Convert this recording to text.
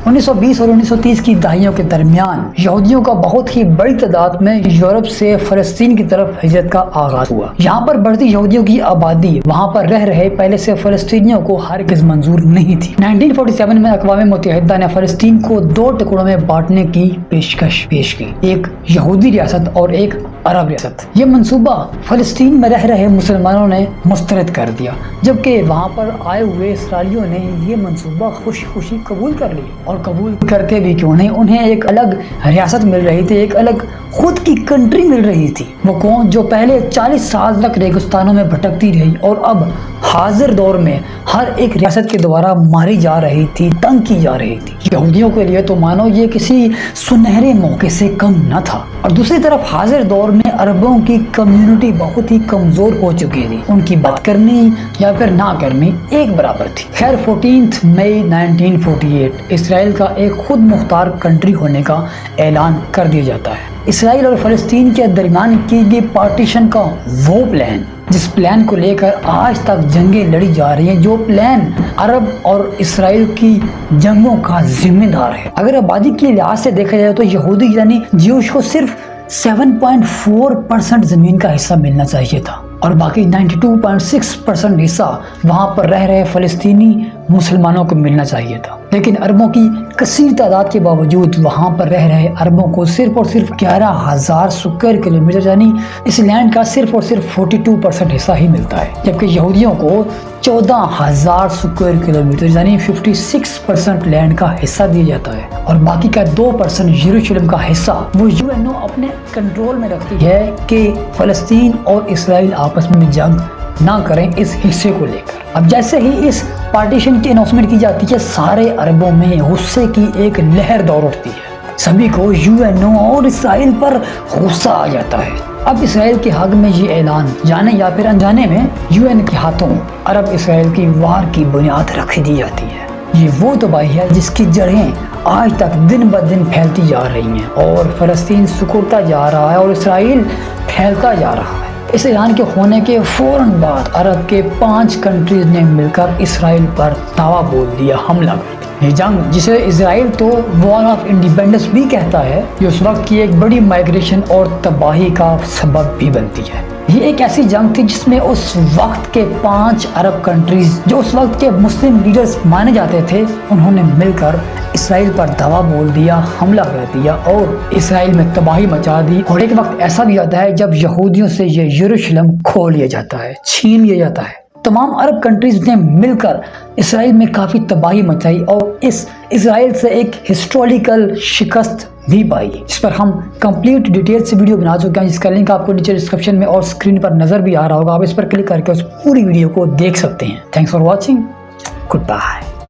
1920 اور 1930 کی دہائیوں کے درمیان یہودیوں کا بہت ہی بڑی تعداد میں یورپ سے فلسطین کی طرف ہجرت کا آغاز ہوا۔ یہاں پر بڑھتی یہودیوں کی آبادی وہاں پر رہ رہے پہلے سے فلسطینیوں کو ہرگز منظور نہیں تھی۔ 1947 میں اقوام متحدہ نے فلسطین کو 2 ٹکڑوں میں بانٹنے کی پیشکش پیش کی، ایک یہودی ریاست اور ایک عرب ریاست۔ یہ منصوبہ فلسطین میں رہ رہے مسلمانوں نے مسترد کر دیا، جبکہ وہاں پر آئے ہوئے اسرائیلیوں نے یہ منصوبہ خوشی خوشی قبول کر لیا۔ اور قبول کرتے بھی کیوں نہیں، انہیں ایک الگ ریاست مل رہی تھی، ایک الگ خود کی کنٹری مل رہی تھی۔ وہ کون؟ جو پہلے 40 سال تک ریگستانوں میں بھٹکتی رہی اور اب حاضر دور میں ہر ایک ریاست کے دوارا ماری جا رہی تھی، تنگ کی جا رہی تھی۔ یہودیوں کے لیے تو مانو یہ کسی سنہرے موقع سے کم نہ تھا۔ اور دوسری طرف حاضر دور میں عربوں کی کمیونٹی بہت ہی کمزور ہو چکی تھی، ان کی بات کرنی یا پھر نہ کرنی ایک برابر تھی۔ خیر 14 مئی 1948 اسرائیل کا ایک خود مختار کنٹری ہونے کا اعلان کر دیا جاتا ہے۔ اسرائیل اور فلسطین کے درمیان کی گئی پارٹیشن کا وہ پلان جس پلان کو لے کر آج تک جنگیں لڑی جا رہی ہیں، جو پلان عرب اور اسرائیل کی جنگوں کا ذمہ دار ہے۔ اگر آبادی کے لحاظ سے دیکھا جائے تو یہودی یعنی جیوش کو صرف 7.4% زمین کا حصہ ملنا چاہیے تھا، اور باقی 92.6% حصہ وہاں پر رہ رہے فلسطینی مسلمانوں کو ملنا چاہیے تھا۔ لیکن عربوں کی کثیر تعداد کے باوجود وہاں پر رہ رہے عربوں کو صرف اور صرف 11,000 اسکوائر کلومیٹر یعنی اس لینڈ کا صرف اور صرف 42% حصہ ہی ملتا ہے، جبکہ یہودیوں کو 14,000 اسکوائر کلومیٹر یعنی 56% لینڈ کا حصہ دیا جاتا ہے، اور باقی کا 2% یروشلم کا حصہ وہ یو اپنے کنٹرول میں رکھتی ہے کہ فلسطین اور اسرائیل آپس میں جنگ نہ کریں اس حصے کو لے کر۔ اب جیسے ہی اس پارٹیشن کی اناؤنسمنٹ کی جاتی ہے، سارے عربوں میں غصے کی ایک لہر دوڑ اٹھتی ہے، سبھی کو یو اور اسرائیل پر غصہ آ جاتا ہے۔ اب اسرائیل کے حق میں یہ اعلان جانے یا پھر انجانے میں یو کے ہاتھوں عرب اسرائیل کی وار کی بنیاد رکھ دی جاتی ہے۔ یہ وہ تباہی ہے جس کی جڑیں آج تک دن بدن پھیلتی جا رہی ہیں، اور فلسطین سکڑتا جا رہا ہے اور اسرائیل پھیلتا جا رہا ہے۔ اس اعلان کے ہونے کے فوراً بعد عرب کے 5 کنٹریز نے مل کر اسرائیل پر دعویٰ بول دیا، حملہ کر دیا۔ یہ جنگ جسے اسرائیل تو وار آف انڈیپینڈنس بھی کہتا ہے، یہ اس وقت کی ایک بڑی مائگریشن اور تباہی کا سبب بھی بنتی ہے۔ یہ ایک ایسی جنگ تھی جس میں اس وقت کے 5 عرب کنٹریز جو اس وقت کے مسلم لیڈرز مانے جاتے تھے، انہوں نے مل کر اسرائیل پر دعویٰ بول دیا، حملہ کر دیا اور اسرائیل میں تباہی مچا دی۔ اور ایک وقت ایسا بھی آتا ہے جب یہودیوں سے یہ یروشلم کھو لیا جاتا ہے، چھین لیا جاتا ہے۔ تمام عرب کنٹریز نے مل کر اسرائیل میں کافی تباہی مچائی اور اس اسرائیل سے ایک ہسٹوریکل شکست بھی پائی، جس پر ہم کمپلیٹ ڈیٹیل سے ویڈیو بنا چکے ہیں، جس کا لنک آپ کو نیچے ڈسکرپشن میں اور اسکرین پر نظر بھی آ رہا ہوگا۔ آپ اس پر کلک کر کے اس پوری ویڈیو کو دیکھ سکتے ہیں۔ Thanks for watching, good bye.